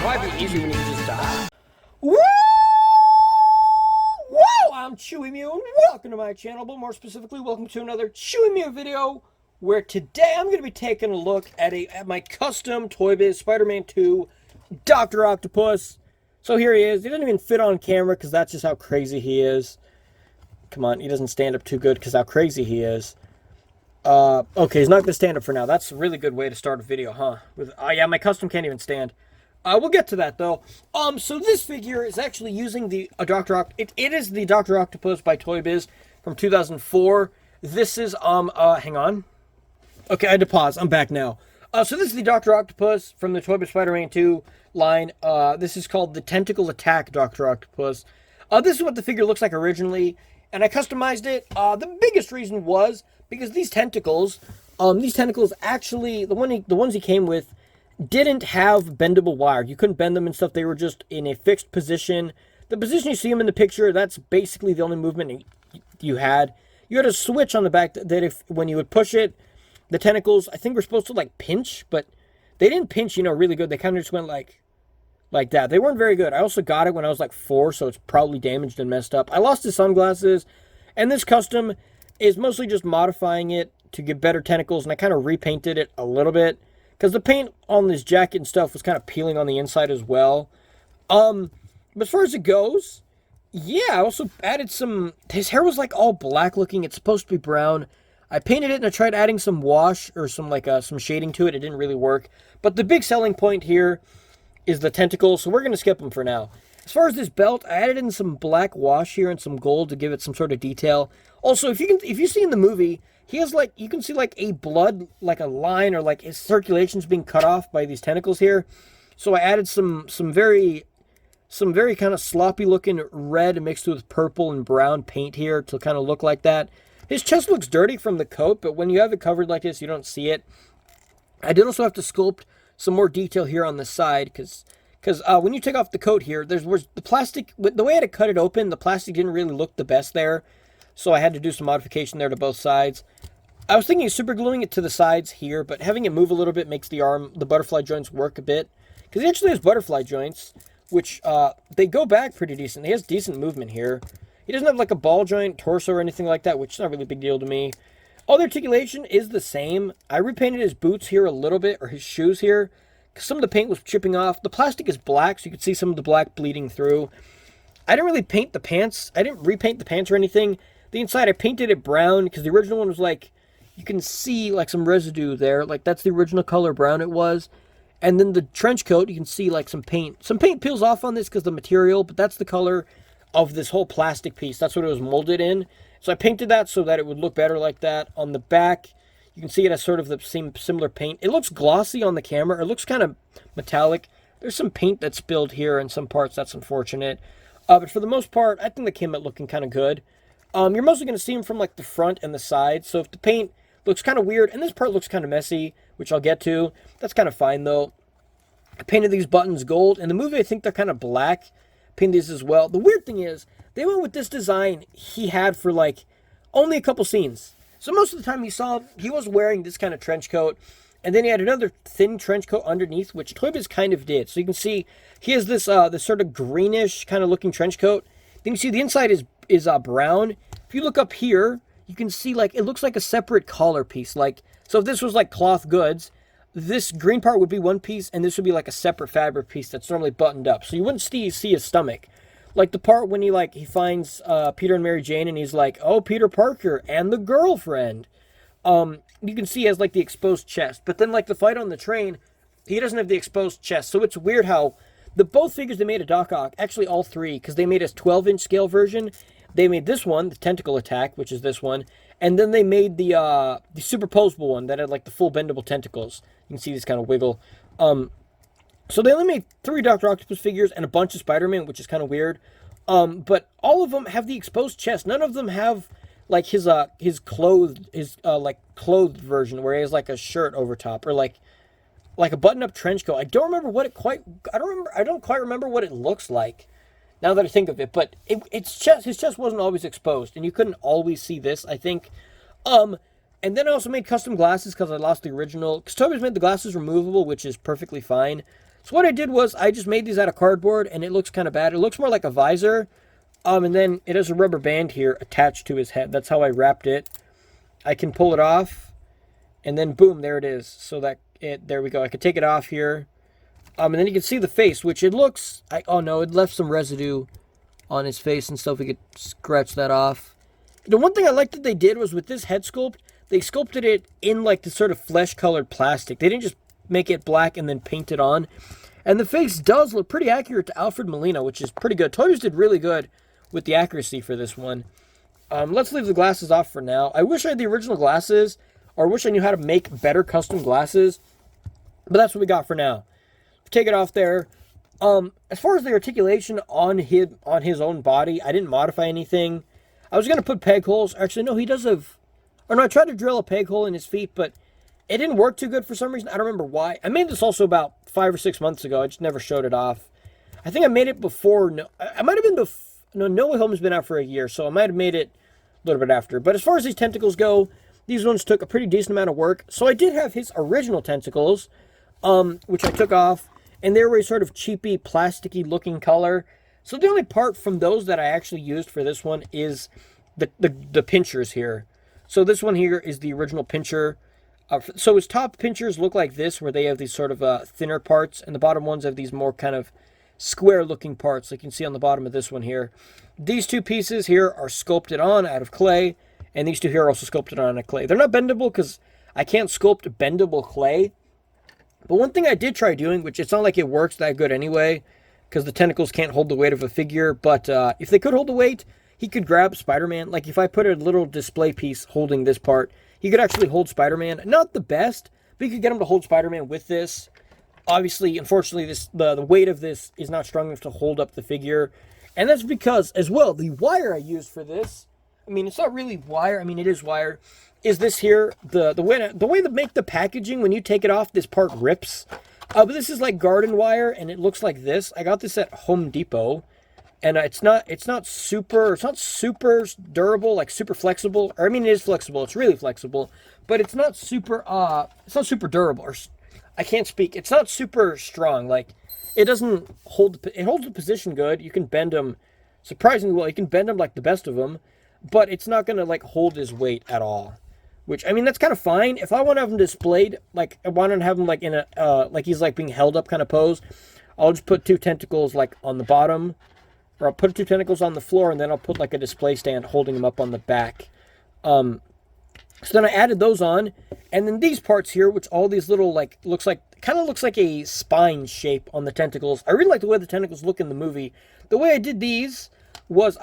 Why be easy when you can just die? Woo! Whoa! I'm Chewy Mew, and welcome to my channel, but more specifically, welcome to another Chewy Mew video, where today I'm going to be taking a look at my custom ToyBiz Spider-Man 2 Dr. Octopus. So here he is. He doesn't even fit on camera because that's just how crazy he is. Come on, he doesn't stand up too good because how crazy he is. Okay, he's not going to stand up for now. That's a really good way to start a video, huh? Yeah, my custom can't even stand. We'll get to that, though. So this figure is actually using the it is the Dr. Octopus by ToyBiz from 2004. This is, hang on. Okay, I had to pause. I'm back now. So this is the Dr. Octopus from the ToyBiz Spider-Man 2 line. This is called the Tentacle Attack Dr. Octopus. This is what the figure looks like originally, and I customized it. The biggest reason was because these tentacles actually, the ones he came with, didn't have bendable wire. You couldn't bend them and stuff. They were just in a fixed position. The position you see them in the picture, that's basically the only movement you had. You had a switch on the back that if when you would push it, the tentacles, I think, were supposed to like pinch, but they didn't pinch, really good. They kind of just went like that. They weren't very good. I also got it when I was like 4, so it's probably damaged and messed up. I lost his sunglasses, and this custom is mostly just modifying it to get better tentacles, and I kind of repainted it a little bit because the paint on this jacket and stuff was kind of peeling on the inside as well. But as far as it goes, yeah, I also added his hair was like all black looking. It's supposed to be brown. I painted it and I tried adding some wash or some shading to it. It didn't really work. But the big selling point here is the tentacles, so we're going to skip them for now. As far as this belt, I added in some black wash here and some gold to give it some sort of detail. Also, if you see in the movie, he has you can see a blood, a line, or his circulation's being cut off by these tentacles here. So I added some very kind of sloppy looking red mixed with purple and brown paint here to kind of look like that. His chest looks dirty from the coat, but when you have it covered like this, you don't see it. I did also have to sculpt some more detail here on the side because when you take off the coat here, there's the plastic, the way I had to cut it open, the plastic didn't really look the best there. So I had to do some modification there to both sides. I was thinking of super gluing it to the sides here, but having it move a little bit makes the butterfly joints work a bit. Because he actually has butterfly joints, which they go back pretty decent. He has decent movement here. He doesn't have a ball joint, torso, or anything like that, which is not really a big deal to me. All the articulation is the same. I repainted his boots here a little bit, or his shoes here, because some of the paint was chipping off. The plastic is black, so you can see some of the black bleeding through. I didn't really paint the pants. I didn't repaint the pants or anything. The inside, I painted it brown, because the original one was you can see some residue there. That's the original color brown it was. And then the trench coat, you can see some paint. Some paint peels off on this because of the material, but that's the color of this whole plastic piece. That's what it was molded in. So I painted that so that it would look better like that. On the back, you can see it has sort of the same similar paint. It looks glossy on the camera. It looks kind of metallic. There's some paint that's spilled here in some parts. That's unfortunate. But for the most part, I think they came out looking kind of good. You're mostly going to see them from the front and the side. So if the paint looks kind of weird, and this part looks kind of messy, which I'll get to, that's kind of fine though. I painted these buttons gold. In the movie, I think they're kind of black. Painted these as well. The weird thing is, they went with this design he had for only a couple scenes. So most of the time you saw him, he was wearing this kind of trench coat, and then he had another thin trench coat underneath, which ToyBiz kind of did. So you can see he has this this sort of greenish kind of looking trench coat. Then you see the inside is brown. If you look up here, you can see it looks like a separate collar piece. So if this was cloth goods, this green part would be one piece, and this would be a separate fabric piece that's normally buttoned up. So you wouldn't see his stomach. The part when he finds Peter and Mary Jane, and he's oh, Peter Parker and the girlfriend. You can see he has the exposed chest. But then the fight on the train, he doesn't have the exposed chest. So it's weird how both figures they made a Doc Ock, actually all three, because they made a 12-inch scale version. They made this one, the Tentacle Attack, which is this one, and then they made the superposable one that had the full bendable tentacles. You can see these kind of wiggle. So they only made 3 Dr. Octopus figures and a bunch of Spider-Man, which is kind of weird. But all of them have the exposed chest. None of them have his clothed version where he has a shirt over top, or a button-up trench coat. I don't quite remember what it looks like now that I think of it, but his chest wasn't always exposed, and you couldn't always see this, I think. And then I also made custom glasses because I lost the original, because ToyBiz made the glasses removable, which is perfectly fine. So what I did was I just made these out of cardboard, and it looks kind of bad. It looks more like a visor. And then it has a rubber band here attached to his head. That's how I wrapped it. I can pull it off, and then boom, there it is. So there we go. I could take it off here. And then you can see the face, which it looks, oh no, it left some residue on his face and stuff. We could scratch that off. The one thing I liked that they did was with this head sculpt, they sculpted it in like the sort of flesh-colored plastic. They didn't just make it black and then paint it on. And the face does look pretty accurate to Alfred Molina, which is pretty good. ToyBiz did really good with the accuracy for this one. Let's leave the glasses off for now. I wish I had the original glasses, or I wish I knew how to make better custom glasses. But that's what we got for now. Take it off there. As far as the articulation on his own body, I didn't modify anything. I was going to put peg holes. Actually, no, he does have... Or no, I tried to drill a peg hole in his feet, but it didn't work too good for some reason. I don't remember why. I made this also about 5 or 6 months ago. I just never showed it off. I think I made it before... No, I might have been before... No, No Way Home has been out for a year, so I might have made it a little bit after. But as far as these tentacles go, these ones took a pretty decent amount of work. So I did have his original tentacles, which I took off. And they were a sort of cheapy, plasticky looking color. So the only part from those that I actually used for this one is the pinchers here. So this one here is the original pincher. So his top pinchers look like this, where they have these sort of thinner parts. And the bottom ones have these more kind of square looking parts, like you can see on the bottom of this one here. These two pieces here are sculpted on out of clay. And these two here are also sculpted on out of clay. They're not bendable because I can't sculpt bendable clay. But one thing I did try doing, which it's not like it works that good anyway, because the tentacles can't hold the weight of a figure, but if they could hold the weight, he could grab Spider-Man. Like if I put a little display piece holding this part, he could actually hold Spider-Man. Not the best, but you could get him to hold Spider-Man with this. Obviously, unfortunately, the weight of this is not strong enough to hold up the figure. And that's because, as well, the wire I used for this, I mean, it's not really wire, I mean, it is wire, is this here, the way to make the packaging, when you take it off, this part rips. But this is like garden wire, and it looks like this. I got this at Home Depot, and it's not super durable, like super flexible. Or I mean, it is flexible. It's really flexible, but it's not super durable. Or I can't speak. It's not super strong. Like it doesn't hold. It holds the position good. You can bend them surprisingly well. You can bend them like the best of them, but it's not gonna like hold his weight at all. Which, I mean, that's kind of fine. If I want to have him displayed, like, I want to have him, like, in a, like, he's, like, being held up kind of pose, I'll just put 2 tentacles, like, on the bottom, or I'll put 2 tentacles on the floor, and then I'll put, like, a display stand holding him up on the back. So then I added those on, and then these parts here, which all these little, like, kind of looks like a spine shape on the tentacles. I really like the way the tentacles look in the movie. The way I did these was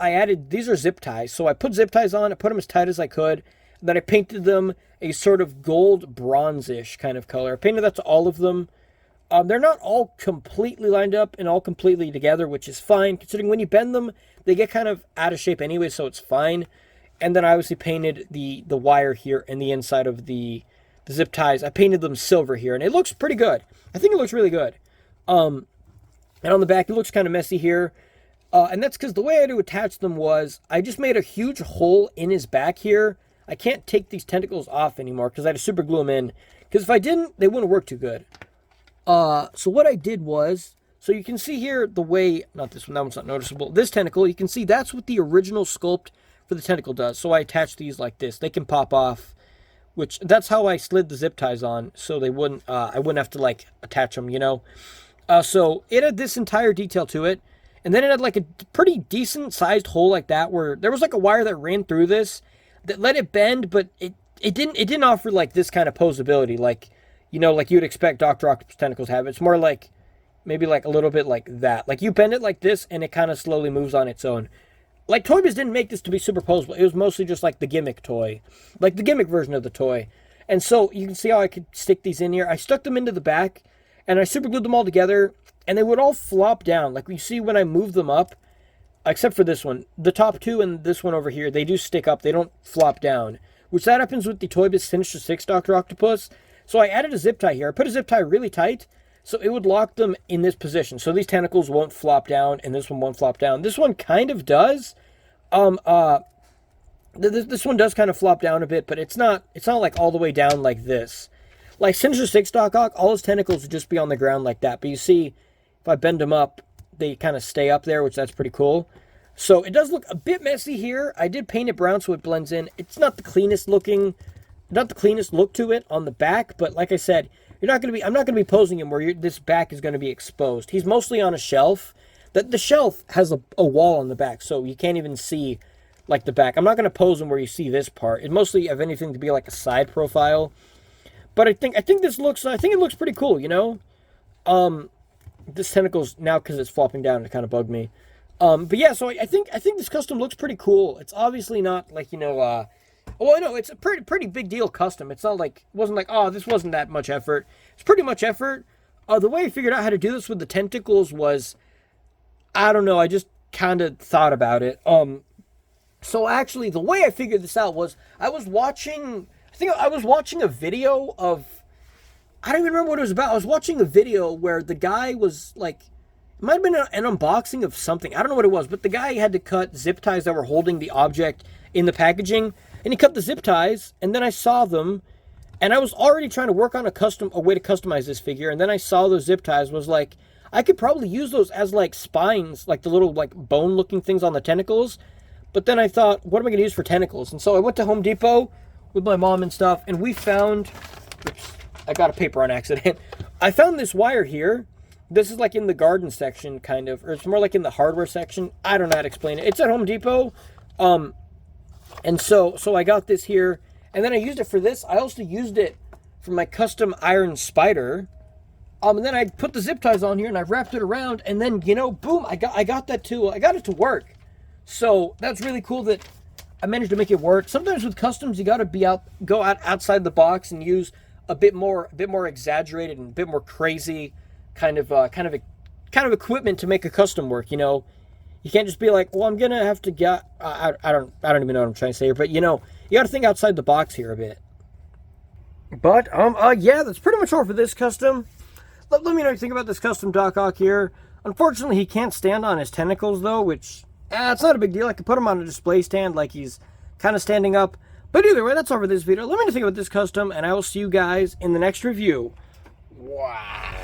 these are zip ties, so I put zip ties on, I put them as tight as I could. Then I painted them a sort of gold bronze-ish kind of color. I painted that to all of them. They're not all completely lined up and all completely together, which is fine, considering when you bend them, they get kind of out of shape anyway, so it's fine. And then I obviously painted the wire here and the inside of the zip ties. I painted them silver here, and it looks pretty good. I think it looks really good. And on the back, it looks kind of messy here. And that's because the way I had to attach them was I just made a huge hole in his back here. I can't take these tentacles off anymore because I had to super glue them in. Because if I didn't, they wouldn't work too good. So what I did was, so you can see here the way, not this one, that one's not noticeable. This tentacle, you can see that's what the original sculpt for the tentacle does. So I attached these like this. They can pop off, which that's how I slid the zip ties on. So they wouldn't, I wouldn't have to like attach them, you know. So it had this entire detail to it. And then it had like a pretty decent sized hole like that where there was like a wire that ran through this that let it bend, but it didn't offer like this kind of posability, like, you know, like you'd expect Dr. Octopus tentacles have. It's more like maybe like a little bit like that. Like you bend it like this and it kind of slowly moves on its own. Like ToyBiz didn't make this to be super posable. It was mostly just like the gimmick toy, like the gimmick version of the toy. And so you can see how I could stick these in here. I stuck them into the back and I super glued them all together and they would all flop down. Like you see when I move them up, except for this one. The top two and this one over here, they do stick up. They don't flop down. Which that happens with the ToyBiz Sinister 6 Dr. Octopus. So I added a zip tie here. I put a zip tie really tight, so it would lock them in this position. So these tentacles won't flop down, and this one won't flop down. This one kind of does. This one does kind of flop down a bit, but it's not like all the way down like this. Like Sinister Six Doc Ock, all his tentacles would just be on the ground like that. But you see, if I bend them up, they kind of stay up there, which that's pretty cool. So it does look a bit messy here. I did paint it brown so it blends in. It's not the cleanest look to it on the back, but like I said, I'm not gonna be posing him where this back is gonna be exposed. He's mostly on a shelf. The shelf has a wall on the back, so you can't even see like the back. I'm not gonna pose him where you see this part. It mostly, if anything, to be like a side profile. But I think it looks pretty cool, you know. This tentacle's now, because it's flopping down, it kind of bugged me. But yeah, so I think this custom looks pretty cool. It's obviously not like, you know, well, I know it's a pretty big deal custom. It's not like, it wasn't like, oh, this wasn't that much effort. It's pretty much effort. The way I figured out how to do this with the tentacles was, I don't know, I just kind of thought about it. So actually, the way I figured this out was I was watching a video of, I don't even remember what it was about. I was watching a video where the guy was like, it might have been an unboxing of something. I don't know what it was, but the guy had to cut zip ties that were holding the object in the packaging, and he cut the zip ties, and then I saw them, and I was already trying to work on a way to customize this figure, and then I saw those zip ties, was like, I could probably use those as like spines, like the little like bone looking things on the tentacles. But then I thought, what am I going to use for tentacles? And so I went to Home Depot with my mom and stuff, and we found, oops, I got a paper on accident. I found this wire here. This is like in the garden section, kind of, or it's more like in the hardware section. I don't know how to explain it. It's at Home Depot. And so I got this here, and then I used it for this. I also used it for my custom iron spider. And then I put the zip ties on here, and I wrapped it around, and then, you know, boom, I got that too. I got it to work. So that's really cool that I managed to make it work. Sometimes with customs, you got to go outside the box and use a bit more exaggerated and a bit more crazy kind of equipment to make a custom work. You know, you can't just be like, well, I'm gonna have to get. I don't even know what I'm trying to say here, but you know, you got to think outside the box here a bit. But yeah, that's pretty much all for this custom. Let me know what you think about this custom Doc Ock here. Unfortunately, he can't stand on his tentacles though, which it's not a big deal. I could put him on a display stand like he's kind of standing up. But either way, that's all for this video. Let me know what you think about this custom, and I will see you guys in the next review. Wow.